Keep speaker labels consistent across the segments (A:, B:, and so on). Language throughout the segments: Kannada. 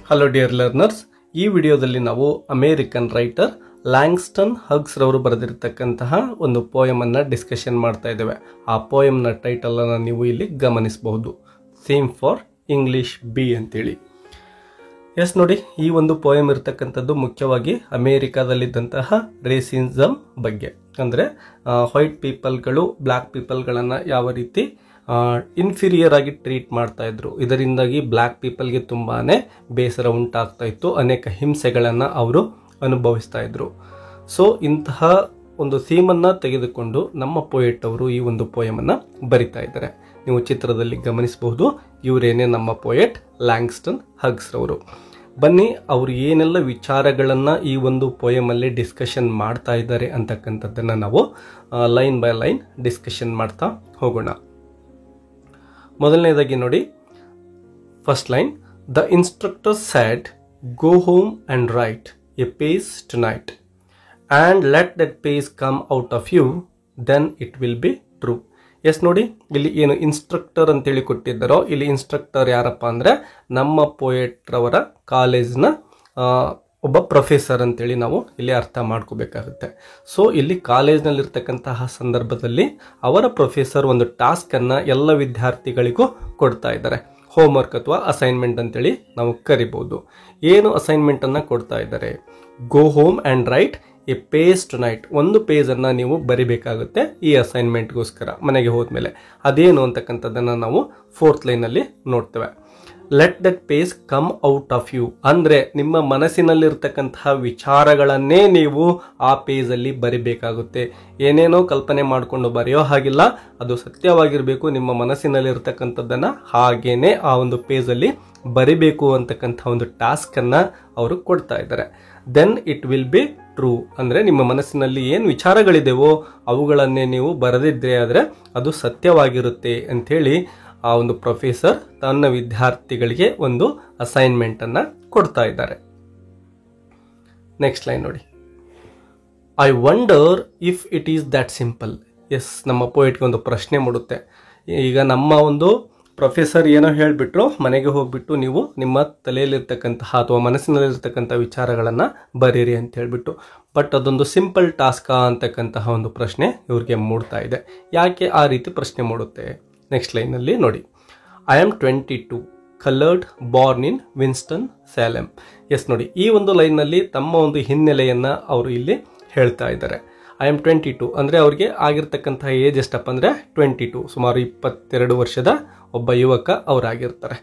A: ಹಲೋ ಡಿಯರ್ ಲರ್ನರ್ಸ್, ಈ ವಿಡಿಯೋದಲ್ಲಿ ನಾವು ಅಮೇರಿಕನ್ ರೈಟರ್ ಲ್ಯಾಂಗ್ಸ್ಟನ್ ಹಗ್ಸ್ ರವರು ಬರೆದಿರತಕ್ಕಂತಹ ಒಂದು ಪೋಯಮ್ ಅನ್ನು ಡಿಸ್ಕಷನ್ ಮಾಡ್ತಾ ಇದ್ದೇವೆ. ಆ ಪೋಯಮ್ನ ಟೈಟಲ್ ಅನ್ನು ನೀವು ಇಲ್ಲಿ ಗಮನಿಸಬಹುದು, ಥೀಮ್ ಫಾರ್ ಇಂಗ್ಲಿಷ್ ಬಿ ಅಂತೇಳಿ. ಎಸ್ ನೋಡಿ, ಈ ಒಂದು ಪೋಯಮ್ ಇರತಕ್ಕಂಥದ್ದು ಮುಖ್ಯವಾಗಿ ಅಮೇರಿಕಾದಲ್ಲಿದ್ದಂತಹ ರೇಸಿಸಮ್ ಬಗ್ಗೆ, ಅಂದರೆ ವೈಟ್ ಪೀಪಲ್ಗಳು ಬ್ಲ್ಯಾಕ್ ಪೀಪಲ್ಗಳನ್ನು ಯಾವ ರೀತಿ ಇನ್ಫೀರಿಯರ್ ಆಗಿ ಟ್ರೀಟ್ ಮಾಡ್ತಾ ಇದ್ರು. ಇದರಿಂದಾಗಿ ಬ್ಲ್ಯಾಕ್ ಪೀಪಲ್ಗೆ ತುಂಬಾನೇ ಬೇಸರ ಉಂಟಾಗ್ತಾ ಇತ್ತು, ಅನೇಕ ಹಿಂಸೆಗಳನ್ನು ಅವರು ಅನುಭವಿಸ್ತಾ ಇದ್ರು. ಸೊ ಇಂತಹ ಒಂದು ಥೀಮನ್ನು ತೆಗೆದುಕೊಂಡು ನಮ್ಮ ಪೋಯೆಟ್ ಅವರು ಈ ಒಂದು ಪೋಯಮನ್ನು ಬರಿತಾ ಇದ್ದಾರೆ. ನೀವು ಚಿತ್ರದಲ್ಲಿ ಗಮನಿಸಬಹುದು, ಇವರೇನೇ ನಮ್ಮ ಪೋಯೆಟ್ ಲ್ಯಾಂಗ್ಸ್ಟನ್ ಹಗ್ಸ್ ರವರು. ಬನ್ನಿ, ಅವರು ಏನೆಲ್ಲ ವಿಚಾರಗಳನ್ನು ಈ ಒಂದು ಪೋಯಮಲ್ಲಿ ಡಿಸ್ಕಷನ್ ಮಾಡ್ತಾ ಇದ್ದಾರೆ ಅಂತಕ್ಕಂಥದ್ದನ್ನು ನಾವು ಲೈನ್ ಬೈ ಲೈನ್ ಡಿಸ್ಕಷನ್ ಮಾಡ್ತಾ ಹೋಗೋಣ. ಮೊದಲನೇದಾಗಿ ನೋಡಿ, first line, the instructor said go home and write a page tonight and let that page come out of you, then it will be true. Yes ನೋಡಿ, ಇಲ್ಲಿ ಏನು ಇನ್ಸ್ಟ್ರಕ್ಟರ್ ಅಂತೇಳಿ ಕೊಟ್ಟಿದ್ದಾರೋ, ಇಲ್ಲಿ ಇನ್ಸ್ಟ್ರಕ್ಟರ್ ಯಾರಪ್ಪ ಅಂದರೆ ನಮ್ಮ ಪೋಯೆಟ್ರವರ ಕಾಲೇಜ್ನ ಒಬ್ಬ ಪ್ರೊಫೆಸರ್ ಅಂತೇಳಿ ನಾವು ಇಲ್ಲಿ ಅರ್ಥ ಮಾಡ್ಕೋಬೇಕಾಗುತ್ತೆ. ಸೊ ಇಲ್ಲಿ ಕಾಲೇಜ್ನಲ್ಲಿರ್ತಕ್ಕಂತಹ ಸಂದರ್ಭದಲ್ಲಿ ಅವರ ಪ್ರೊಫೆಸರ್ ಒಂದು ಟಾಸ್ಕನ್ನು ಎಲ್ಲ ವಿದ್ಯಾರ್ಥಿಗಳಿಗೂ ಕೊಡ್ತಾ ಇದ್ದಾರೆ. ಹೋಮ್ವರ್ಕ್ ಅಥವಾ ಅಸೈನ್ಮೆಂಟ್ ಅಂತೇಳಿ ನಾವು ಕರಿಬಹುದು. ಏನು ಅಸೈನ್ಮೆಂಟನ್ನು ಕೊಡ್ತಾ ಇದ್ದಾರೆ? Go home and write a page tonight. ಒಂದು ಪೇಜನ್ನು ನೀವು ಬರಿಬೇಕಾಗುತ್ತೆ ಈ ಅಸೈನ್ಮೆಂಟ್ಗೋಸ್ಕರ ಮನೆಗೆ ಹೋದ್ಮೇಲೆ. ಅದೇನು ಅಂತಕ್ಕಂಥದ್ದನ್ನು ನಾವು ಫೋರ್ತ್ ಲೈನಲ್ಲಿ ನೋಡ್ತೇವೆ. Let that page come out of you, ಅಂದರೆ ನಿಮ್ಮ ಮನಸ್ಸಿನಲ್ಲಿರ್ತಕ್ಕಂತಹ ವಿಚಾರಗಳನ್ನೇ ನೀವು ಆ ಪೇಜಲ್ಲಿ ಬರಿಬೇಕಾಗುತ್ತೆ. ಏನೇನೋ ಕಲ್ಪನೆ ಮಾಡಿಕೊಂಡು ಬರೆಯೋ ಹಾಗಿಲ್ಲ, ಅದು ಸತ್ಯವಾಗಿರಬೇಕು. ನಿಮ್ಮ ಮನಸ್ಸಿನಲ್ಲಿರ್ತಕ್ಕಂಥದ್ದನ್ನು ಹಾಗೇನೆ ಆ ಒಂದು ಪೇಜಲ್ಲಿ ಬರಿಬೇಕು ಅಂತಕ್ಕಂಥ ಒಂದು ಟಾಸ್ಕನ್ನು ಅವರು ಕೊಡ್ತಾ ಇದ್ದಾರೆ. Then it will be true, ಅಂದರೆ ನಿಮ್ಮ ಮನಸ್ಸಿನಲ್ಲಿ ಏನು ವಿಚಾರಗಳಿದೆವೋ ಅವುಗಳನ್ನೇ ನೀವು ಬರೆದಿದ್ರೆ ಆದರೆ ಅದು ಸತ್ಯವಾಗಿರುತ್ತೆ ಅಂಥೇಳಿ ಆ ಒಂದು ಪ್ರೊಫೆಸರ್ ತನ್ನ ವಿದ್ಯಾರ್ಥಿಗಳಿಗೆ ಒಂದು ಅಸೈನ್ಮೆಂಟನ್ನು ಕೊಡ್ತಾ ಇದ್ದಾರೆ. ನೆಕ್ಸ್ಟ್ ಲೈನ್ ನೋಡಿ, I wonder if it is that simple. Yes, ನಮ್ಮ ಪೋಯೆಟ್ಗೆ ಒಂದು ಪ್ರಶ್ನೆ ಮೂಡುತ್ತೆ. ಈಗ ನಮ್ಮ ಒಂದು ಪ್ರೊಫೆಸರ್ ಏನೋ ಹೇಳಿಬಿಟ್ರು, ಮನೆಗೆ ಹೋಗ್ಬಿಟ್ಟು ನೀವು ನಿಮ್ಮ ತಲೆಯಲ್ಲಿರ್ತಕ್ಕಂತಹ ಅಥವಾ ಮನಸ್ಸಿನಲ್ಲಿರ್ತಕ್ಕಂಥ ವಿಚಾರಗಳನ್ನು ಬರೀರಿ ಅಂತ ಹೇಳಿಬಿಟ್ಟು, ಬಟ್ ಅದೊಂದು ಸಿಂಪಲ್ ಟಾಸ್ಕಾ ಅಂತಕ್ಕಂತಹ ಒಂದು ಪ್ರಶ್ನೆ ಇವ್ರಿಗೆ ಮೂಡ್ತಾ ಇದೆ. ಯಾಕೆ ಆ ರೀತಿ ಪ್ರಶ್ನೆ ಮೂಡುತ್ತೆ? ನೆಕ್ಸ್ಟ್ ಲೈನಲ್ಲಿ ನೋಡಿ, I am 22, coloured, born in Winston Salem. Yes ನೋಡಿ, ಈ ಒಂದು ಲೈನ್ನಲ್ಲಿ ತಮ್ಮ ಒಂದು ಹಿನ್ನೆಲೆಯನ್ನು ಅವರು ಇಲ್ಲಿ ಹೇಳ್ತಾ ಇದ್ದಾರೆ. ಐ ಆಮ್ 22 ಅಂದರೆ ಅವ್ರಿಗೆ ಆಗಿರ್ತಕ್ಕಂತಹ ಏಜ್ ಎಷ್ಟಪ್ಪ ಅಂದರೆ 22, ಸುಮಾರು 22 ವರ್ಷದ ಒಬ್ಬ ಯುವಕ ಅವರಾಗಿರ್ತಾರೆ.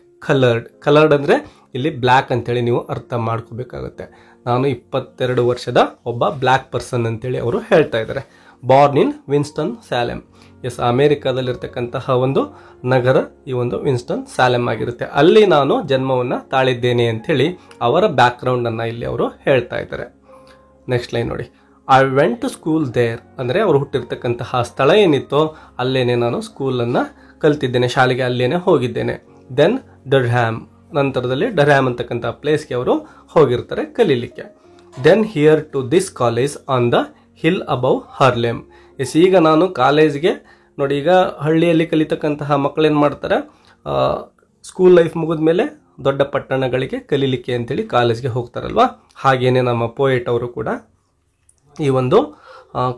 A: ಕಲರ್ಡ್ ಅಂದರೆ ಇಲ್ಲಿ ಬ್ಲ್ಯಾಕ್ ಅಂತೇಳಿ ನೀವು ಅರ್ಥ ಮಾಡ್ಕೋಬೇಕಾಗುತ್ತೆ. ನಾನು 22 ವರ್ಷದ ಒಬ್ಬ ಬ್ಲ್ಯಾಕ್ ಪರ್ಸನ್ ಅಂತೇಳಿ ಅವರು ಹೇಳ್ತಾ ಇದ್ದಾರೆ. Born in Winston Salem. Yes, ಅಮೇರಿಕಾದಲ್ಲಿರ್ತಕ್ಕಂತಹ ಒಂದು ನಗರ ಈ ಒಂದು ವಿನ್ಸ್ಟನ್ ಸ್ಯಾಲೆಮ್ ಆಗಿರುತ್ತೆ. ಅಲ್ಲಿ ನಾನು ಜನ್ಮವನ್ನು ತಾಳಿದ್ದೇನೆ ಅಂಥೇಳಿ ಅವರ ಬ್ಯಾಕ್ಗ್ರೌಂಡನ್ನು ಇಲ್ಲಿ ಅವರು ಹೇಳ್ತಾ ಇದ್ದಾರೆ. ನೆಕ್ಸ್ಟ್ ಲೈನ್ ನೋಡಿ, I went to school there, ಅಂದರೆ ಅವರು ಹುಟ್ಟಿರ್ತಕ್ಕಂತಹ ಸ್ಥಳ ಏನಿತ್ತೋ ಅಲ್ಲೇನೆ ನಾನು ಸ್ಕೂಲನ್ನು ಕಲ್ತಿದ್ದೇನೆ, ಶಾಲೆಗೆ ಅಲ್ಲೇನೆ ಹೋಗಿದ್ದೇನೆ. ದೆನ್ ಡರ್ಹ್ಯಾಮ್, ನಂತರದಲ್ಲಿ ಡರ್ಹ್ಯಾಮ್ ಅಂತಕ್ಕಂಥ ಪ್ಲೇಸ್ಗೆ ಅವರು ಹೋಗಿರ್ತಾರೆ ಕಲೀಲಿಕ್ಕೆ. Then here to this college on the hill above Harlem. Yes, ಈಗ ನಾನು ಕಾಲೇಜ್ಗೆ ನೋಡಿ, ಈಗ ಹಳ್ಳಿಯಲ್ಲಿ ಕಲಿತಕ್ಕಂತಹ ಮಕ್ಕಳೇನು ಮಾಡ್ತಾರೆ, ಸ್ಕೂಲ್ ಲೈಫ್ ಮುಗಿದ ಮೇಲೆ ದೊಡ್ಡ ಪಟ್ಟಣಗಳಿಗೆ ಕಲೀಲಿಕ್ಕೆ ಅಂತೇಳಿ ಕಾಲೇಜ್ಗೆ ಹೋಗ್ತಾರಲ್ವಾ, ಹಾಗೇನೆ ನಮ್ಮ ಪೋಯೆಟ್ ಅವರು ಕೂಡ ಈ ಒಂದು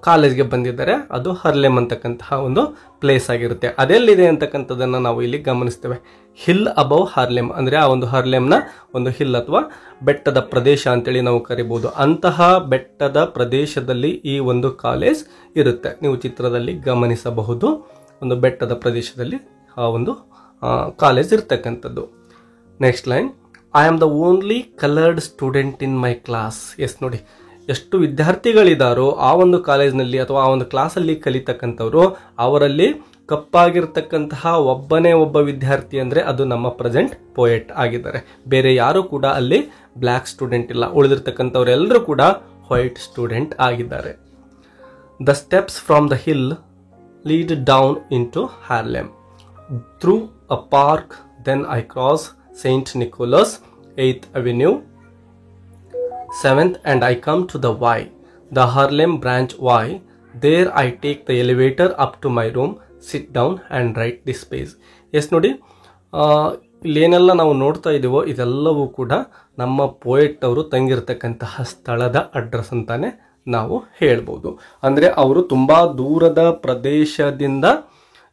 A: ಕಾಲೇಜ್ಗೆ ಬಂದಿದ್ದಾರೆ. ಅದು ಹರ್ಲೆಮ್ ಅಂತಕ್ಕಂತಹ ಒಂದು ಪ್ಲೇಸ್ ಆಗಿರುತ್ತೆ. ಅದೆಲ್ಲಿದೆ ಅಂತಕ್ಕಂಥದ್ದನ್ನು ನಾವು ಇಲ್ಲಿ ಗಮನಿಸ್ತೇವೆ. ಹಿಲ್ ಅಬೌವ್ ಹಾರ್ಲೆಮ್ ಅಂದರೆ ಆ ಒಂದು ಹಾರ್ಲೆಮ್ನ ಒಂದು ಹಿಲ್ ಅಥವಾ ಬೆಟ್ಟದ ಪ್ರದೇಶ ಅಂತೇಳಿ ನಾವು ಕರಿಬಹುದು. ಅಂತಹ ಬೆಟ್ಟದ ಪ್ರದೇಶದಲ್ಲಿ ಈ ಒಂದು ಕಾಲೇಜ್ ಇರುತ್ತೆ. ನೀವು ಚಿತ್ರದಲ್ಲಿ ಗಮನಿಸಬಹುದು, ಒಂದು ಬೆಟ್ಟದ ಪ್ರದೇಶದಲ್ಲಿ ಆ ಒಂದು ಕಾಲೇಜ್ ಇರ್ತಕ್ಕಂಥದ್ದು. Next line, I am the only coloured student in my class. Yes ನೋಡಿ, ಎಷ್ಟು ವಿದ್ಯಾರ್ಥಿಗಳಿದ್ದಾರೋ ಆ ಒಂದು ಕಾಲೇಜ್ನಲ್ಲಿ ಅಥವಾ ಆ ಒಂದು ಕ್ಲಾಸಲ್ಲಿ ಕಲಿತಕ್ಕಂಥವ್ರು, ಅವರಲ್ಲಿ ಕಪ್ಪಾಗಿರ್ತಕ್ಕಂತಹ ಒಬ್ಬನೇ ಒಬ್ಬ ವಿದ್ಯಾರ್ಥಿ ಅಂದರೆ ಅದು ನಮ್ಮ ಪ್ರೆಸೆಂಟ್ ಪೋಯೆಟ್ ಆಗಿದ್ದಾರೆ. ಬೇರೆ ಯಾರು ಕೂಡ ಅಲ್ಲಿ ಬ್ಲ್ಯಾಕ್ ಸ್ಟೂಡೆಂಟ್ ಇಲ್ಲ, ಉಳಿದಿರ್ತಕ್ಕಂಥವರೆಲ್ಲರೂ ಕೂಡ ವೈಟ್ ಸ್ಟೂಡೆಂಟ್ ಆಗಿದ್ದಾರೆ. The steps from the hill lead down into Harlem through a park, then I cross Saint Nicholas 8th Avenue 7th and I come to the Y, the Harlem branch Y. There I take the elevator up to my room, sit down and write this page. Yes ನೋಡಿ, ಇಲ್ಲೇನೆಲ್ಲ ನಾವು ನೋಡ್ತಾ ಇದ್ದೀವೋ ಇದೆಲ್ಲವೂ ಕೂಡ ನಮ್ಮ ಪೋಯೆಟ್ ಅವರು ತಂಗಿರತಕ್ಕಂತಹ ಸ್ಥಳದ ಅಡ್ರೆಸ್ ಅಂತಾನೆ ನಾವು ಹೇಳ್ಬೋದು. ಅಂದರೆ ಅವರು ತುಂಬ ದೂರದ ಪ್ರದೇಶದಿಂದ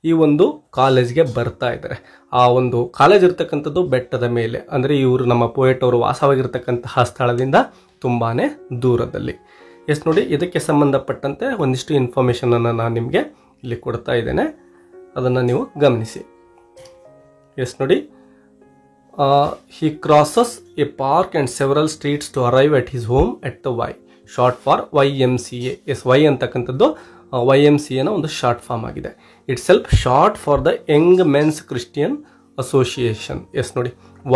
A: ಈ ಒಂದು ಕಾಲೇಜ್ಗೆ ಬರ್ತಾ ಇದ್ದಾರೆ. ಆ ಒಂದು ಕಾಲೇಜ್ ಇರ್ತಕ್ಕಂಥದ್ದು ಬೆಟ್ಟದ ಮೇಲೆ, ಅಂದರೆ ಇವರು ನಮ್ಮ ಪೋಯೆಟ್ ಅವರು ವಾಸವಾಗಿರ್ತಕ್ಕಂತಹ ಸ್ಥಳದಿಂದ ತುಂಬಾ ದೂರದಲ್ಲಿ. ಎಸ್ ನೋಡಿ, ಇದಕ್ಕೆ ಸಂಬಂಧಪಟ್ಟಂತೆ ಒಂದಿಷ್ಟು ಇನ್ಫಾರ್ಮೇಷನನ್ನು ನಾನು ನಿಮಗೆ ಇಲ್ಲಿ ಕೊಡ್ತಾ ಇದ್ದೇನೆ, ಅದನ್ನು ನೀವು ಗಮನಿಸಿ. ಎಸ್ ನೋಡಿ, he crosses a park and several streets to arrive at his home at the Y, short for YMCA. Yes, Y ಅಂತಕ್ಕಂಥದ್ದು YMCA ನ ಒಂದು ಶಾರ್ಟ್ ಫಾರ್ಮ್ ಆಗಿದೆ. Itself short for the young men's Christian association. Yes ನೋಡಿ,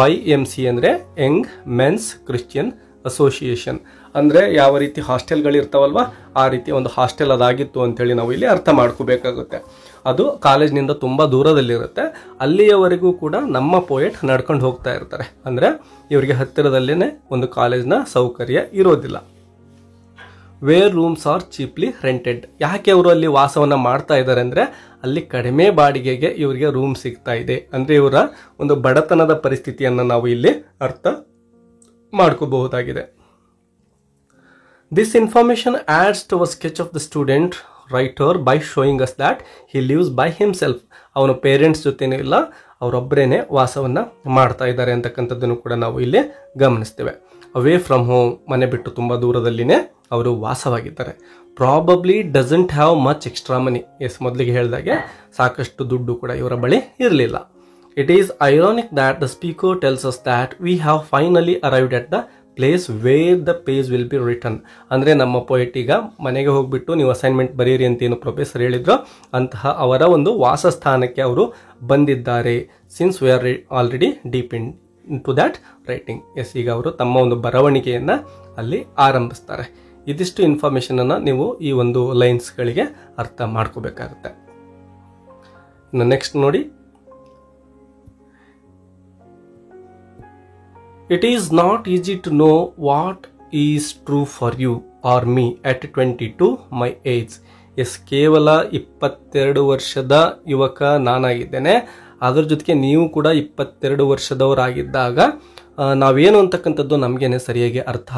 A: YMCA ಅಂದರೆ ಯಂಗ್ ಮೆನ್ಸ್ ಕ್ರಿಶ್ಚಿಯನ್ ಅಸೋಸಿಯೇಷನ್. ಅಂದರೆ ಯಾವ ರೀತಿ ಹಾಸ್ಟೆಲ್ಗಳಿರ್ತಾವಲ್ವ ಆ ರೀತಿ ಒಂದು ಹಾಸ್ಟೆಲ್ ಅದಾಗಿತ್ತು ಅಂತೇಳಿ ನಾವು ಇಲ್ಲಿ ಅರ್ಥ ಮಾಡ್ಕೋಬೇಕಾಗುತ್ತೆ. ಅದು ಕಾಲೇಜ್ನಿಂದ ತುಂಬ ದೂರದಲ್ಲಿರುತ್ತೆ. ಅಲ್ಲಿಯವರೆಗೂ ಕೂಡ ನಮ್ಮ ಪೋಯೆಟ್ ನಡ್ಕೊಂಡು ಹೋಗ್ತಾ ಇರ್ತಾರೆ. ಅಂದರೆ ಇವರಿಗೆ ಹತ್ತಿರದಲ್ಲೇ ಒಂದು ಕಾಲೇಜ್ನ ಸೌಕರ್ಯ ಇರೋದಿಲ್ಲ. Where rooms are cheaply rented. ಯಾಕೆ ಅವರು ಅಲ್ಲಿ ವಾಸವನ್ನು ಮಾಡ್ತಾ ಇದ್ದಾರೆ ಅಂದರೆ ಅಲ್ಲಿ ಕಡಿಮೆ ಬಾಡಿಗೆಗೆ ಇವರಿಗೆ ರೂಮ್ ಸಿಗ್ತಾ ಇದೆ. ಅಂದರೆ ಇವರ ಒಂದು ಬಡತನದ ಪರಿಸ್ಥಿತಿಯನ್ನು ನಾವು ಇಲ್ಲಿ ಅರ್ಥ ಮಾಡ್ಕೋಬಹುದಾಗಿದೆ. This information adds to a sketch of the student writer by showing us that he lives by himself. ಅವನ ಪೇರೆಂಟ್ಸ್ ಜೊತೆನೂ ಇಲ್ಲ, ಅವರೊಬ್ಬರೇನೆ ವಾಸವನ್ನು ಮಾಡ್ತಾ ಇದ್ದಾರೆ ಅಂತಕ್ಕಂಥದ್ದನ್ನು ಕೂಡ ನಾವು ಇಲ್ಲಿ ಗಮನಿಸ್ತೇವೆ. ಅವೇ ಫ್ರಮ್ ಹೋಮ್, ಮನೆ ಬಿಟ್ಟು ತುಂಬ ದೂರದಲ್ಲಿನೇ ಅವರು ವಾಸವಾಗಿದ್ದಾರೆ. Probably doesn't have much extra money. Yes, ಮೊದಲಿಗೆ ಹೇಳಿದಾಗೆ ಸಾಕಷ್ಟು ದುಡ್ಡು ಕೂಡ ಇವರ ಬಳಿ ಇರಲಿಲ್ಲ. It is ironic that the speaker tells us that we have finally arrived at the place where the page will be written. ಅಂದರೆ ನಮ್ಮ ಪೋಯೆಟ್ ಈಗ ಮನೆಗೆ ಹೋಗ್ಬಿಟ್ಟು ನೀವು ಅಸೈನ್ಮೆಂಟ್ ಬರೀರಿ ಅಂತ ಏನು ಪ್ರೊಫೆಸರ್ ಹೇಳಿದ್ರು ಅಂತಹ ಅವರ ಒಂದು ವಾಸಸ್ಥಾನಕ್ಕೆ ಅವರು ಬಂದಿದ್ದಾರೆ. Since we are already deep into that writing. Yes, ಈಗ ಅವರು ತಮ್ಮ ಒಂದು ಬರವಣಿಗೆಯನ್ನು ಅಲ್ಲಿ ಆರಂಭಿಸ್ತಾರೆ. ಇದಿಷ್ಟು ಇನ್ಫಾರ್ಮೇಷನನ್ನು ನೀವು ಈ ಒಂದು ಲೈನ್ಸ್ಗಳಿಗೆ ಅರ್ಥ ಮಾಡ್ಕೋಬೇಕಾಗುತ್ತೆ. ಇನ್ನು ನೆಕ್ಸ್ಟ್ ನೋಡಿ, It is not easy to know what is true for you or me at 22 my age. S, ಕೇವಲ 22 ವರ್ಷದ ಯುವಕ ನಾನಾಗಿದ್ದೇನೆ. ಅದರ ಜೊತೆಗೆ ನೀವು ಕೂಡ 22 ವರ್ಷದವರಾಗಿದ್ದಾಗ ನಾವೇನು ಅಂತಕ್ಕಂಥದ್ದು ನಮಗೇನೆ ಸರಿಯಾಗಿ ಅರ್ಥ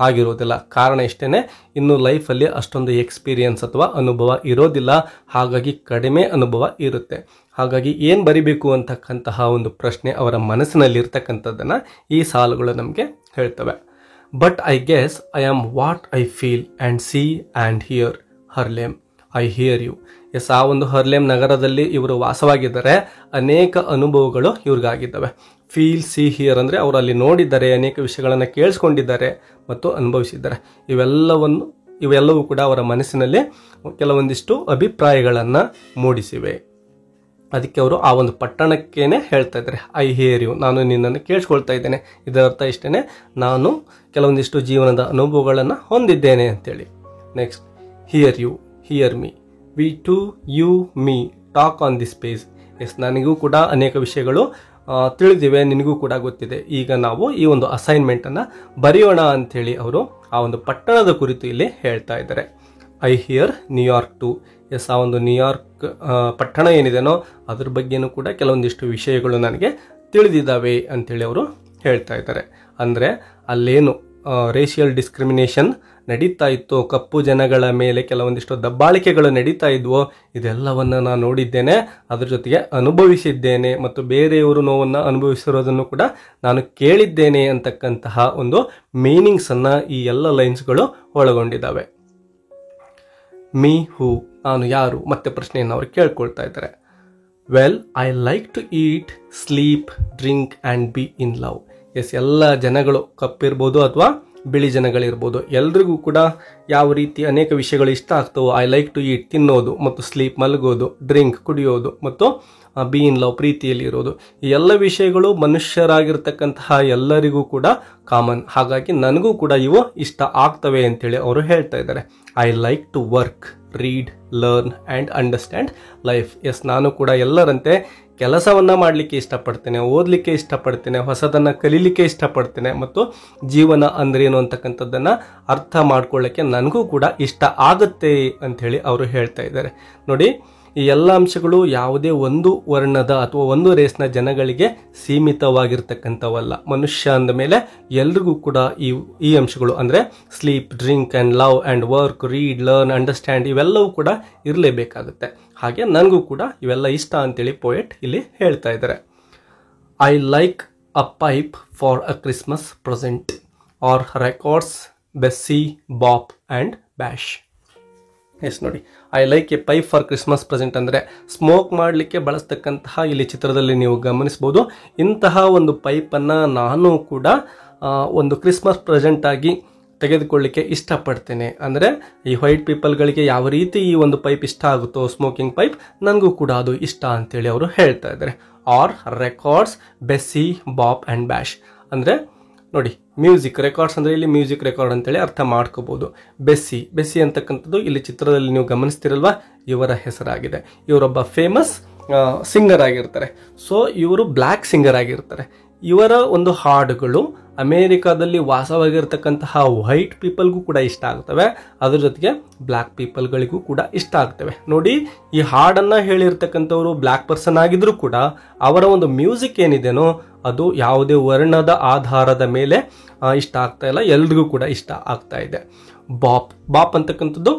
A: ಆಗಿರೋದಿಲ್ಲ. ಕಾರಣ ಇಷ್ಟೇ, ಇನ್ನು ಲೈಫಲ್ಲಿ ಅಷ್ಟೊಂದು ಎಕ್ಸ್ಪೀರಿಯನ್ಸ್ ಅಥವಾ ಅನುಭವ ಇರೋದಿಲ್ಲ. ಹಾಗಾಗಿ ಕಡಿಮೆ ಅನುಭವ ಇರುತ್ತೆ. ಹಾಗಾಗಿ ಏನು ಬರಿಬೇಕು ಅಂತಕ್ಕಂತಹ ಒಂದು ಪ್ರಶ್ನೆ ಅವರ ಮನಸ್ಸಿನಲ್ಲಿ ಇರ್ತಕ್ಕಂಥದ್ದನ್ನು ಈ ಸಾಲುಗಳು ನಮಗೆ ಹೇಳ್ತವೆ. But I guess I am what I feel and see and hear Harlem. I hear you. Yes, ಆ ಒಂದು ಹರ್ಲೇಮ್ ನಗರದಲ್ಲಿ ಇವರು ವಾಸವಾಗಿದ್ದಾರೆ. ಅನೇಕ ಅನುಭವಗಳು ಇವ್ರಿಗಾಗಿದ್ದಾವೆ. ಫೀಲ್, ಸಿ, ಹಿಯರ್ ಅಂದರೆ ಅವರು ಅಲ್ಲಿ ನೋಡಿದ್ದಾರೆ, ಅನೇಕ ವಿಷಯಗಳನ್ನು ಕೇಳಿಸ್ಕೊಂಡಿದ್ದಾರೆ ಮತ್ತು ಅನುಭವಿಸಿದ್ದಾರೆ. ಇವೆಲ್ಲವೂ ಕೂಡ ಅವರ ಮನಸ್ಸಿನಲ್ಲಿ ಕೆಲವೊಂದಿಷ್ಟು ಅಭಿಪ್ರಾಯಗಳನ್ನು ಮೂಡಿಸಿವೆ. ಅದಕ್ಕೆ ಅವರು ಆ ಒಂದು ಪಟ್ಟಣಕ್ಕೇನೆ ಹೇಳ್ತಾ ಇದ್ದಾರೆ, ಐ ಹಿಯರ್ ಯು, ನಾನು ನಿನ್ನನ್ನು ಕೇಳಿಸ್ಕೊಳ್ತಾ ಇದ್ದೇನೆ. ಇದರ ಅರ್ಥ ಇಷ್ಟೇ, ನಾನು ಕೆಲವೊಂದಿಷ್ಟು ಜೀವನದ ಅನುಭವಗಳನ್ನು ಹೊಂದಿದ್ದೇನೆ ಅಂತೇಳಿ. Next, hear you, hear me, we two you me talk on this page. Yes, ನನಗೂ ಕೂಡ ಅನೇಕ ವಿಷಯಗಳು ತಿಳಿದಿವೆ, ನಿನಗೂ ಕೂಡ ಗೊತ್ತಿದೆ. ಈಗ ನಾವು ಈ ಒಂದು ಅಸೈನ್ಮೆಂಟನ್ನು ಬರೆಯೋಣ ಅಂಥೇಳಿ ಅವರು ಆ ಒಂದು ಪಟ್ಟಣದ ಕುರಿತು ಇಲ್ಲಿ ಹೇಳ್ತಾ ಇದ್ದಾರೆ. I hear New York too. Yes, ಆ ಒಂದು ನ್ಯೂಯಾರ್ಕ್ ಪಟ್ಟಣ ಏನಿದೆನೋ ಅದ್ರ ಬಗ್ಗೆನೂ ಕೂಡ ಕೆಲವೊಂದಿಷ್ಟು ವಿಷಯಗಳು ನನಗೆ ತಿಳಿದಿದ್ದಾವೆ ಅಂಥೇಳಿ ಅವರು ಹೇಳ್ತಾ ಇದ್ದಾರೆ. ಅಂದರೆ ಅಲ್ಲೇನು ರೇಷಿಯಲ್ ಡಿಸ್ಕ್ರಿಮಿನೇಷನ್ ನಡೀತಾ ಇತ್ತು, ಕಪ್ಪು ಜನಗಳ ಮೇಲೆ ಕೆಲವೊಂದಿಷ್ಟು ದಬ್ಬಾಳಿಕೆಗಳು ನಡೀತಾ ಇದ್ವೋ, ಇದೆಲ್ಲವನ್ನು ನಾನು ನೋಡಿದ್ದೇನೆ, ಅದ್ರ ಜೊತೆಗೆ ಅನುಭವಿಸಿದ್ದೇನೆ ಮತ್ತು ಬೇರೆಯವರು ನೋವನ್ನು ಅನುಭವಿಸಿರೋದನ್ನು ಕೂಡ ನಾನು ಕೇಳಿದ್ದೇನೆ ಅಂತಕ್ಕಂತಹ ಒಂದು ಮೀನಿಂಗ್ಸನ್ನು ಈ ಎಲ್ಲ ಲೈನ್ಸ್ಗಳು ಒಳಗೊಂಡಿದ್ದಾವೆ. ಮೀ ಹೂ, ನಾನು ಯಾರು, ಮತ್ತೆ ಪ್ರಶ್ನೆಯನ್ನು ಅವರು ಕೇಳ್ಕೊಳ್ತಾ ಇದ್ದಾರೆ. Well, I like to eat, sleep, drink and be in love. Yes, ಎಲ್ಲ ಜನಗಳು, ಕಪ್ಪಿರ್ಬೋದು ಅಥವಾ ಬಿಳಿ ಜನಗಳಿರ್ಬೋದು, ಎಲ್ರಿಗೂ ಕೂಡ ಯಾವ ರೀತಿ ಅನೇಕ ವಿಷಯಗಳು ಇಷ್ಟ ಆಗ್ತವೋ, ಐ ಲೈಕ್ ಟು ಈಟ್, ತಿನ್ನೋದು, ಮತ್ತು ಸ್ಲೀಪ್, ಮಲಗೋದು, ಡ್ರಿಂಕ್, ಕುಡಿಯೋದು, ಮತ್ತು ಬಿ ಇನ್ ಲವ್, ಪ್ರೀತಿಯಲ್ಲಿ ಇರೋದು, ಈ ಎಲ್ಲ ವಿಷಯಗಳು ಮನುಷ್ಯರಾಗಿರ್ತಕ್ಕಂತಹ ಎಲ್ಲರಿಗೂ ಕೂಡ ಕಾಮನ್. ಹಾಗಾಗಿ ನನಗೂ ಕೂಡ ಇವು ಇಷ್ಟ ಆಗ್ತವೆ ಅಂತೇಳಿ ಅವರು ಹೇಳ್ತಾ ಇದ್ದಾರೆ. I like to work, read, learn and understand life. Yes, ನಾನು ಕೂಡ ಎಲ್ಲರಂತೆ ಕೆಲಸವನ್ನು ಮಾಡಲಿಕ್ಕೆ ಇಷ್ಟಪಡ್ತೇನೆ, ಓದಲಿಕ್ಕೆ ಇಷ್ಟಪಡ್ತೇನೆ, ಹೊಸದನ್ನು ಕಲೀಲಿಕ್ಕೆ ಇಷ್ಟಪಡ್ತೇನೆ, ಮತ್ತು ಜೀವನ ಅಂದ್ರೇನು ಅಂತಕ್ಕಂಥದ್ದನ್ನು ಅರ್ಥ ಮಾಡ್ಕೊಳ್ಳೋಕ್ಕೆ ನನಗೂ ಕೂಡ ಇಷ್ಟ ಆಗುತ್ತೆ ಅಂಥೇಳಿ ಅವರು ಹೇಳ್ತಾ ಇದ್ದಾರೆ. ನೋಡಿ, ಈ ಎಲ್ಲ ಅಂಶಗಳು ಯಾವುದೇ ಒಂದು ವರ್ಣದ ಅಥವಾ ಒಂದು ರೇಸ್ನ ಜನಗಳಿಗೆ ಸೀಮಿತವಾಗಿರ್ತಕ್ಕಂಥವಲ್ಲ. ಮನುಷ್ಯ ಅಂದ ಮೇಲೆ ಎಲ್ರಿಗೂ ಕೂಡ ಈ ಅಂಶಗಳು ಅಂದರೆ sleep, drink and love and work, read, learn, understand ಇವೆಲ್ಲವೂ ಕೂಡ ಇರಲೇಬೇಕಾಗುತ್ತೆ. ಹಾಗೆ ನನಗೂ ಕೂಡ ಇವೆಲ್ಲ ಇಷ್ಟ ಅಂತೇಳಿ ಪೋಯೆಟ್ ಇಲ್ಲಿ ಹೇಳ್ತಾ ಇದ್ದಾರೆ. I like a pipe for a Christmas present or records Bessie, bop and Bach. Yes ನೋಡಿ, I like a pipe for Christmas present ಅಂದರೆ ಸ್ಮೋಕ್ ಮಾಡಲಿಕ್ಕೆ ಬಳಸ್ತಕ್ಕಂತಹ ಇಲ್ಲಿ ಚಿತ್ರದಲ್ಲಿ ನೀವು ಗಮನಿಸ್ಬೋದು. ಇಂತಹ ಒಂದು ಪೈಪನ್ನು ನಾನು ಕೂಡ ಒಂದು ಕ್ರಿಸ್ಮಸ್ ಪ್ರೆಸೆಂಟ್ ಆಗಿ ತೆಗೆದುಕೊಳ್ಳಿಕ್ಕೆ ಇಷ್ಟಪಡ್ತೇನೆ. ಅಂದರೆ ಈ ವೈಟ್ ಪೀಪಲ್ಗಳಿಗೆ ಯಾವ ರೀತಿ ಈ ಒಂದು ಪೈಪ್ ಇಷ್ಟ ಆಗುತ್ತೋ, ಸ್ಮೋಕಿಂಗ್ ಪೈಪ್, ನನಗೂ ಕೂಡ ಅದು ಇಷ್ಟ ಅಂತೇಳಿ ಅವರು ಹೇಳ್ತಾ ಇದ್ದಾರೆ. R records Bessie, bop and bash ಅಂದರೆ ನೋಡಿ, ಮ್ಯೂಸಿಕ್ ರೆಕಾರ್ಡ್ಸ್ ಅಂದರೆ ಇಲ್ಲಿ ಮ್ಯೂಸಿಕ್ ರೆಕಾರ್ಡ್ ಅಂತೇಳಿ ಅರ್ಥ ಮಾಡ್ಕೋಬೋದು. ಬೆಸ್ಸಿ ಅಂತಕ್ಕಂಥದ್ದು ಇಲ್ಲಿ ಚಿತ್ರದಲ್ಲಿ ನೀವು ಗಮನಿಸ್ತಿರಲ್ವಾ, ಇವರ ಹೆಸರಾಗಿದೆ. ಇವರೊಬ್ಬ ಫೇಮಸ್ ಸಿಂಗರ್ ಆಗಿರ್ತಾರೆ. ಸೊ ಇವರು ಬ್ಲ್ಯಾಕ್ ಸಿಂಗರ್ ಆಗಿರ್ತಾರೆ. ಇವರ ಒಂದು ಹಾಡುಗಳು ಅಮೇರಿಕಾದಲ್ಲಿ ವಾಸವಾಗಿರ್ತಕ್ಕಂತಹ ವೈಟ್ ಪೀಪಲ್ಗೂ ಕೂಡ ಇಷ್ಟ ಆಗ್ತವೆ, ಅದ್ರ ಜೊತೆಗೆ ಬ್ಲ್ಯಾಕ್ ಪೀಪಲ್ಗಳಿಗೂ ಕೂಡ ಇಷ್ಟ ಆಗ್ತವೆ. ನೋಡಿ, ಈ ಹಾಡನ್ನು ಹೇಳಿರ್ತಕ್ಕಂಥವ್ರು ಬ್ಲ್ಯಾಕ್ ಪರ್ಸನ್ ಆಗಿದ್ರೂ ಕೂಡ ಅವರ ಒಂದು ಮ್ಯೂಸಿಕ್ ಏನಿದೆನೋ ಅದು ಯಾವುದೇ ವರ್ಣದ ಆಧಾರದ ಮೇಲೆ ಇಷ್ಟ ಆಗ್ತಾ ಇಲ್ಲ, ಎಲ್ರಿಗೂ ಕೂಡ ಇಷ್ಟ ಆಗ್ತಾ ಇದೆ. ಬಾಪ್ ಅಂತಕ್ಕಂಥದ್ದು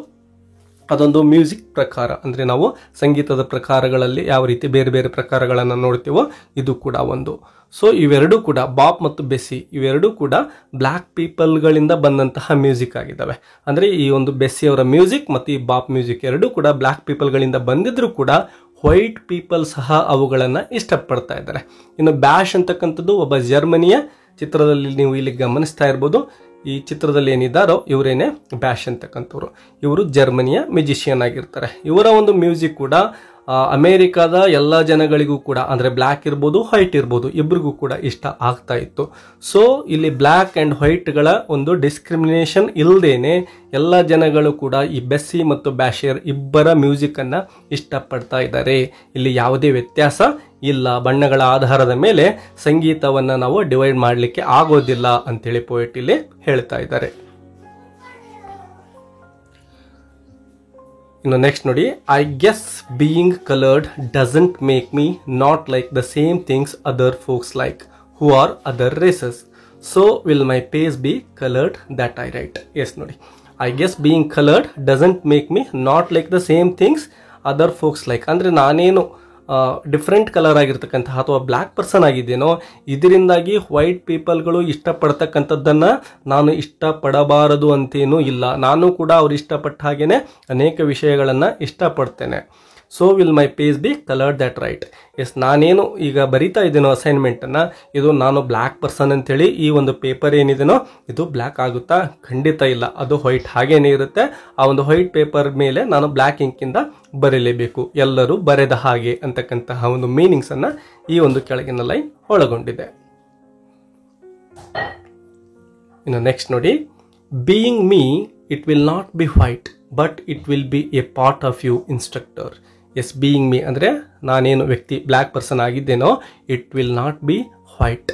A: ಅದೊಂದು ಮ್ಯೂಸಿಕ್ ಪ್ರಕಾರ, ಅಂದರೆ ನಾವು ಸಂಗೀತದ ಪ್ರಕಾರಗಳಲ್ಲಿ ಯಾವ ರೀತಿ ಬೇರೆ ಬೇರೆ ಪ್ರಕಾರಗಳನ್ನು ನೋಡ್ತೀವೋ ಇದು ಕೂಡ ಒಂದು. ಸೊ ಇವೆರಡೂ ಕೂಡ ಬಾಪ್ ಮತ್ತು ಬೆಸ್ಸಿ ಇವೆರಡೂ ಕೂಡ ಬ್ಲ್ಯಾಕ್ ಪೀಪಲ್ಗಳಿಂದ ಬಂದಂತಹ ಮ್ಯೂಸಿಕ್ ಆಗಿದ್ದಾವೆ. ಅಂದರೆ ಈ ಒಂದು ಬೆಸ್ಸಿ ಅವರ ಮ್ಯೂಸಿಕ್ ಮತ್ತು ಈ ಬಾಪ್ ಮ್ಯೂಸಿಕ್ ಎರಡೂ ಕೂಡ ಬ್ಲ್ಯಾಕ್ ಪೀಪಲ್ಗಳಿಂದ ಬಂದಿದ್ರೂ ಕೂಡ ವೈಟ್ ಪೀಪಲ್ ಸಹ ಅವುಗಳನ್ನು ಇಷ್ಟಪಡ್ತಾ ಇದ್ದಾರೆ. ಇನ್ನು ಬ್ಯಾಶ್ ಅಂತಕ್ಕಂಥದ್ದು ಒಬ್ಬ ಜರ್ಮನಿಯ ಚಿತ್ರದಲ್ಲಿ ನೀವು ಇಲ್ಲಿ ಗಮನಿಸ್ತಾ ಇರ್ಬೋದು. ಈ ಚಿತ್ರದಲ್ಲಿ ಏನಿದ್ದಾರೋ ಇವರೇನೆ ಬ್ಯಾಶ್ ಅಂತಕ್ಕಂಥವ್ರು. ಇವರು ಜರ್ಮನಿಯ ಮ್ಯೂಸಿಷಿಯನ್ ಆಗಿರ್ತಾರೆ. ಇವರ ಒಂದು ಮ್ಯೂಸಿಕ್ ಕೂಡ ಅಮೇರಿಕಾದ ಎಲ್ಲ ಜನಗಳಿಗೂ ಕೂಡ, ಅಂದರೆ ಬ್ಲ್ಯಾಕ್ ಇರ್ಬೋದು, ವೈಟ್ ಇರ್ಬೋದು, ಇಬ್ಬರಿಗೂ ಕೂಡ ಇಷ್ಟ ಆಗ್ತಾ ಇತ್ತು. ಸೊ ಇಲ್ಲಿ ಬ್ಲ್ಯಾಕ್ ಆ್ಯಂಡ್ ವೈಟ್ಗಳ ಒಂದು ಡಿಸ್ಕ್ರಿಮಿನೇಷನ್ ಇಲ್ಲದೇನೆ ಎಲ್ಲ ಜನಗಳು ಕೂಡ ಈ ಬೆಸ್ಸಿ ಮತ್ತು ಬ್ಯಾಶರ್ ಇಬ್ಬರ ಮ್ಯೂಸಿಕನ್ನು ಇಷ್ಟಪಡ್ತಾ ಇದ್ದಾರೆ. ಇಲ್ಲಿ ಯಾವುದೇ ವ್ಯತ್ಯಾಸ ಇಲ್ಲ. ಬಣ್ಣಗಳ ಆಧಾರದ ಮೇಲೆ ಸಂಗೀತವನ್ನು ನಾವು ಡಿವೈಡ್ ಮಾಡಲಿಕ್ಕೆ ಆಗೋದಿಲ್ಲ ಅಂತೇಳಿ ಪೋಯೆಟ್ ಇಲ್ಲಿ ಹೇಳ್ತಾ ಇದ್ದಾರೆ. ಇನ್ನು ನೆಕ್ಸ್ಟ್ ನೋಡಿ, I guess being coloured doesn't make me not like the same things other folks like who are other races, so will my phase be coloured that I write. Yes ನೋಡಿ, I guess being coloured doesn't make me not like the same things other folks like. ಅಂದರೆ ನಾನೇನು ಡಿಫ್ರೆಂಟ್ ಕಲರ್ ಆಗಿರ್ತಕ್ಕಂತಹ ಅಥವಾ ಬ್ಲ್ಯಾಕ್ ಪರ್ಸನ್ ಆಗಿದ್ದೇನೋ ಇದರಿಂದಾಗಿ ವೈಟ್ ಪೀಪಲ್ಗಳು ಇಷ್ಟಪಡ್ತಕ್ಕಂಥದ್ದನ್ನು ನಾನು ಇಷ್ಟಪಡಬಾರದು ಅಂತೇನೂ ಇಲ್ಲ. ನಾನು ಕೂಡ ಅವ್ರು ಇಷ್ಟಪಟ್ಟ ಹಾಗೇನೆ ಅನೇಕ ವಿಷಯಗಳನ್ನು ಇಷ್ಟಪಡ್ತೇನೆ. So will my phase be coloured that right. Yes, ನಾನೇನು ಈಗ ಬರಿತಾ ಇದ್ದೇನೋ ಅಸೈನ್ಮೆಂಟನ್ನು, ಇದು ನಾನು ಬ್ಲ್ಯಾಕ್ ಪರ್ಸನ್ ಅಂತೇಳಿ ಈ ಒಂದು ಪೇಪರ್ ಏನಿದೆನೋ ಇದು ಬ್ಲ್ಯಾಕ್ ಆಗುತ್ತಾ? ಖಂಡಿತ ಇಲ್ಲ, ಅದು ವೈಟ್ ಹಾಗೇನೇ ಇರುತ್ತೆ. ಆ ಒಂದು ವೈಟ್ ಪೇಪರ್ ಮೇಲೆ ನಾನು ಬ್ಲ್ಯಾಕ್ ಇಂಕಿಂದ ಬರೀಲೇಬೇಕು, ಎಲ್ಲರೂ ಬರೆದ ಹಾಗೆ ಅಂತಕ್ಕಂತಹ ಒಂದು ಮೀನಿಂಗ್ಸನ್ನು ಈ ಒಂದು ಕೆಳಗಿನ ಲೈನ್ ಒಳಗೊಂಡಿದೆ. ಇನ್ನು ನೆಕ್ಸ್ಟ್ ನೋಡಿ, being me it will not be white but it will be a part of you instructor. Yes, being me ಅಂದರೆ ನಾನೇನು ವ್ಯಕ್ತಿ ಬ್ಲ್ಯಾಕ್ ಪರ್ಸನ್ ಆಗಿದ್ದೇನೋ it will not be white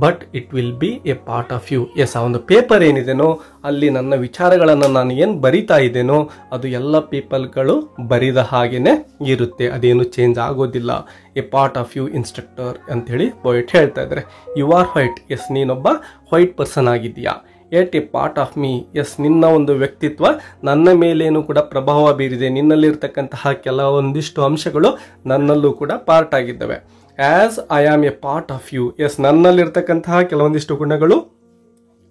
A: but it will be a part of you. Yes, ಆ ಒಂದು ಪೇಪರ್ ಏನಿದೆನೋ ಅಲ್ಲಿ ನನ್ನ ವಿಚಾರಗಳನ್ನು ನಾನು ಏನು ಬರಿತಾ ಇದ್ದೇನೋ ಅದು ಎಲ್ಲ ಪೀಪಲ್ಗಳು ಬರಿದ ಹಾಗೇನೆ ಇರುತ್ತೆ, ಅದೇನು ಚೇಂಜ್ ಆಗೋದಿಲ್ಲ. A part of you instructor ಅಂಥೇಳಿ ಪೋಯೆಟ್ ಹೇಳ್ತಾ ಇದ್ದಾರೆ. You are white. ಎಸ್, ನೀನೊಬ್ಬ ವೈಟ್ ಪರ್ಸನ್ ಆಗಿದೆಯಾ. Yet a part of me. Yes, ನಿನ್ನ ಒಂದು ವ್ಯಕ್ತಿತ್ವ ನನ್ನ ಮೇಲೇನು ಕೂಡ ಪ್ರಭಾವ ಬೀರಿದೆ. ನಿನ್ನಲ್ಲಿರ್ತಕ್ಕಂತಹ ಕೆಲವೊಂದಿಷ್ಟು ಅಂಶಗಳು ನನ್ನಲ್ಲೂ ಕೂಡ ಪಾರ್ಟ್ ಆಗಿದ್ದಾವೆ. As I am a part of you. Yes, ನನ್ನಲ್ಲಿರ್ತಕ್ಕಂತಹ ಕೆಲವೊಂದಿಷ್ಟು ಗುಣಗಳು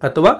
A: ಅಥವಾ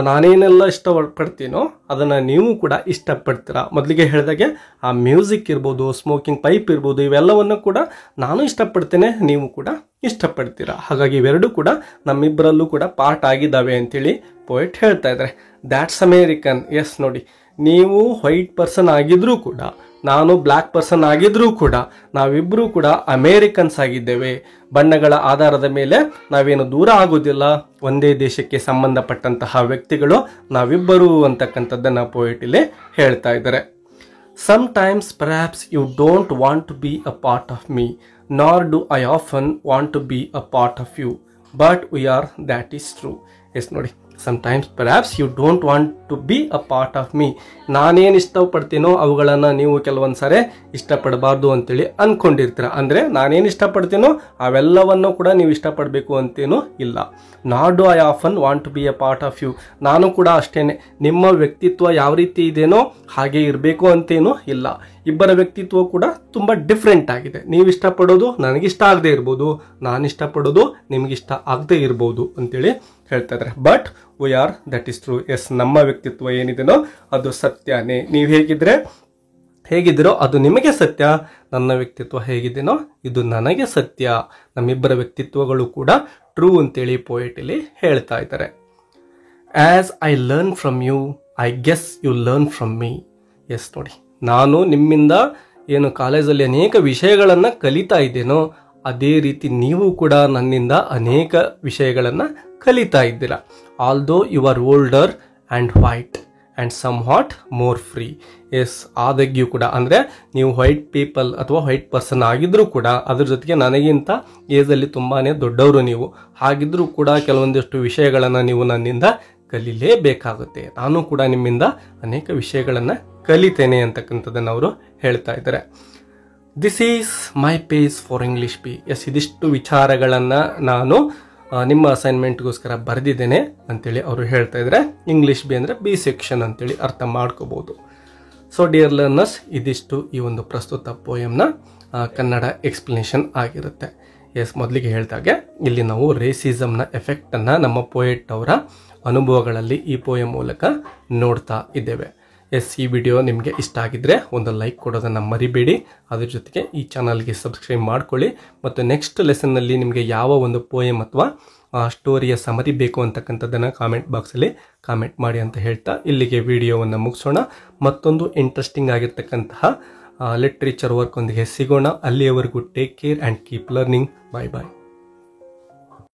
A: ನಾನೇನೆಲ್ಲ ಇಷ್ಟಪಡ್ತೀನೋ ಅದನ್ನು ನೀವು ಕೂಡ ಇಷ್ಟಪಡ್ತೀರಾ. ಮೊದಲಿಗೆ ಹೇಳಿದಾಗೆ ಆ ಮ್ಯೂಸಿಕ್ ಇರ್ಬೋದು, ಸ್ಮೋಕಿಂಗ್ ಪೈಪ್ ಇರ್ಬೋದು, ಇವೆಲ್ಲವನ್ನು ಕೂಡ ನಾನು ಇಷ್ಟಪಡ್ತೇನೆ, ನೀವು ಕೂಡ ಇಷ್ಟಪಡ್ತೀರಾ. ಹಾಗಾಗಿ ಇವೆರಡೂ ಕೂಡ ನಮ್ಮಿಬ್ಬರಲ್ಲೂ ಕೂಡ ಪಾರ್ಟ್ ಆಗಿದ್ದಾವೆ ಅಂತೇಳಿ ಪೋಯೆಟ್ ಹೇಳ್ತಾ ಇದ್ದಾರೆ. That's American. ಎಸ್ ನೋಡಿ, ನೀವು ವೈಟ್ ಪರ್ಸನ್ ಆಗಿದ್ರೂ ಕೂಡ ನಾನು ಬ್ಲ್ಯಾಕ್ ಪರ್ಸನ್ ಆಗಿದ್ರೂ ಕೂಡ ನಾವಿಬ್ಬರೂ ಕೂಡ ಅಮೇರಿಕನ್ಸ್ ಆಗಿದ್ದೇವೆ. ಬಣ್ಣಗಳ ಆಧಾರದ ಮೇಲೆ ನಾವೇನು ದೂರ ಆಗೋದಿಲ್ಲ, ಒಂದೇ ದೇಶಕ್ಕೆ ಸಂಬಂಧಪಟ್ಟಂತಹ ವ್ಯಕ್ತಿಗಳು ನಾವಿಬ್ಬರು ಅಂತಕ್ಕಂಥದ್ದನ್ನು ಪೋಯೆಟ್ ಇಲ್ಲಿ ಹೇಳ್ತಾ ಇದ್ದಾರೆ. Sometimes perhaps you don't want to be a part of me, nor do I often want to be a part of you, but we are, that is true. Yes ನೋಡಿ, sometimes perhaps you don't want to be a part of me. ನಾನೇನು ಇಷ್ಟಪಡ್ತೀನೋ ಅವುಗಳನ್ನು ನೀವು ಕೆಲವೊಂದು ಸಾರಿ ಇಷ್ಟಪಡಬಾರ್ದು ಅಂತೇಳಿ ಅಂದ್ಕೊಂಡಿರ್ತೀರ. ಅಂದರೆ ನಾನೇನು ಇಷ್ಟಪಡ್ತೀನೋ ಅವೆಲ್ಲವನ್ನು ಕೂಡ ನೀವು ಇಷ್ಟಪಡಬೇಕು ಅಂತೇನೂ ಇಲ್ಲ. Not do I often want to be a part of you. ನಾನು ಕೂಡ ಅಷ್ಟೇ, ನಿಮ್ಮ ವ್ಯಕ್ತಿತ್ವ ಯಾವ ರೀತಿ ಇದೆಯೋ ಹಾಗೆ ಇರಬೇಕು ಅಂತೇನೂ ಇಲ್ಲ. ಇಬ್ಬರ ವ್ಯಕ್ತಿತ್ವ ಕೂಡ ತುಂಬ ಡಿಫ್ರೆಂಟ್ ಆಗಿದೆ. ನೀವು ಇಷ್ಟಪಡೋದು ನನಗಿಷ್ಟ ಆಗದೆ ಇರ್ಬೋದು, ನಾನು ಇಷ್ಟಪಡೋದು ನಿಮಗಿಷ್ಟ ಆಗದೆ ಇರ್ಬೋದು ಅಂತೇಳಿ ಹೇಳ್ತಾ ಇದ್ದಾರೆ. But we are that is true. Yes, ನಮ್ಮ ವ್ಯಕ್ತಿತ್ವ ಏನಿದೆನೋ ಅದು ಸತ್ಯನೇ. ನೀವು ಹೇಗಿದ್ದೀರೋ ಅದು ನಿಮಗೆ ಸತ್ಯ, ನನ್ನ ವ್ಯಕ್ತಿತ್ವ ಹೇಗಿದೆನೋ ಇದು ನನಗೆ ಸತ್ಯ. ನಮ್ಮಿಬ್ಬರ ವ್ಯಕ್ತಿತ್ವಗಳು ಕೂಡ ಟ್ರೂ ಅಂತೇಳಿ ಪೋಯೆಟ್ ಇಲ್ಲಿ ಹೇಳ್ತಾ ಇದ್ದಾರೆ. As I learn from you I guess you learn from me. Yes, ನೋಡಿ, ನಾನು ನಿಮ್ಮಿಂದ ಏನು ಕಾಲೇಜಲ್ಲಿ ಅನೇಕ ವಿಷಯಗಳನ್ನು ಕಲಿತಾ ಇದ್ದೇನೋ ಅದೇ ರೀತಿ ನೀವು ಕೂಡ ನನ್ನಿಂದ ಅನೇಕ ವಿಷಯಗಳನ್ನು ಕಲಿತಾ ಇದ್ದೀರಾ. Although you are older and white and somewhat more free. Yes, ಆದಾಗ್ಯೂ ಕೂಡ ಅಂದರೆ ನೀವು ವೈಟ್ ಪೀಪಲ್ ಅಥವಾ ವೈಟ್ ಪರ್ಸನ್ ಆಗಿದ್ರೂ ಕೂಡ ಅದ್ರ ಜೊತೆಗೆ ನನಗಿಂತ ಏಜಲ್ಲಿ ತುಂಬಾ ದೊಡ್ಡವರು ನೀವು. ಹಾಗಿದ್ರೂ ಕೂಡ ಕೆಲವೊಂದಿಷ್ಟು ವಿಷಯಗಳನ್ನು ನೀವು ನನ್ನಿಂದ ಕಲಿಲೇಬೇಕಾಗುತ್ತೆ. ನಾನು ಕೂಡ ನಿಮ್ಮಿಂದ ಅನೇಕ ವಿಷಯಗಳನ್ನು ಕಲಿತೇನೆ ಅಂತಕ್ಕಂಥದ್ದನ್ನು ಅವರು ಹೇಳ್ತಾ ಇದ್ದಾರೆ. This is my page for English B. Yes, ಇದಿಷ್ಟು ವಿಚಾರಗಳನ್ನು ನಾನು ನಿಮ್ಮ ಅಸೈನ್ಮೆಂಟ್ಗೋಸ್ಕರ ಬರೆದಿದ್ದೇನೆ ಅಂತೇಳಿ ಅವರು ಹೇಳ್ತಾ ಇದ್ದಾರೆ. ಇಂಗ್ಲೀಷ್ ಬಿ ಅಂದರೆ ಬಿ ಸೆಕ್ಷನ್ ಅಂತೇಳಿ ಅರ್ಥ ಮಾಡ್ಕೋಬೋದು. ಸೊ ಡಿಯರ್ ಲರ್ನರ್ಸ್, ಇದಿಷ್ಟು ಈ ಒಂದು ಪ್ರಸ್ತುತ ಪೋಯಮ್ನ ಕನ್ನಡ ಎಕ್ಸ್ಪ್ಲನೇಷನ್ ಆಗಿರುತ್ತೆ. ಎಸ್, ಮೊದಲಿಗೆ ಹೇಳ್ದಾಗೆ ಇಲ್ಲಿ ನಾವು ರೇಸಿಸಮ್ನ ಎಫೆಕ್ಟನ್ನು ನಮ್ಮ ಪೋಯೆಟ್ ಅವರ ಅನುಭವಗಳಲ್ಲಿ ಈ ಪೋಯಮ್ ಮೂಲಕ ನೋಡ್ತಾ ಇದ್ದೇವೆ. ಎಸ್, ಈ ವಿಡಿಯೋ ನಿಮಗೆ ಇಷ್ಟ ಆಗಿದ್ದರೆ ಒಂದು ಲೈಕ್ ಕೊಡೋದನ್ನು ಮರಿಬೇಡಿ. ಅದ್ರ ಜೊತೆಗೆ ಈ ಚಾನಲ್ಗೆ ಸಬ್ಸ್ಕ್ರೈಬ್ ಮಾಡ್ಕೊಳ್ಳಿ. ಮತ್ತು ನೆಕ್ಸ್ಟ್ ಲೆಸನ್ನಲ್ಲಿ ನಿಮಗೆ ಯಾವ ಒಂದು ಪೋಯಮ್ ಅಥವಾ ಸ್ಟೋರಿಯ ಸಮರಿ ಬೇಕು ಅಂತಕ್ಕಂಥದ್ದನ್ನು ಕಾಮೆಂಟ್ ಬಾಕ್ಸಲ್ಲಿ ಕಾಮೆಂಟ್ ಮಾಡಿ ಅಂತ ಹೇಳ್ತಾ ಇಲ್ಲಿಗೆ ವಿಡಿಯೋವನ್ನು ಮುಗಿಸೋಣ. ಮತ್ತೊಂದು ಇಂಟ್ರೆಸ್ಟಿಂಗ್ ಆಗಿರ್ತಕ್ಕಂತಹ ಲಿಟ್ರೇಚರ್ ವರ್ಕ್ ಒಂದಿಗೆ ಸಿಗೋಣ. ಅಲ್ಲಿಯವರೆಗೂ take care and keep learning. Bye bye.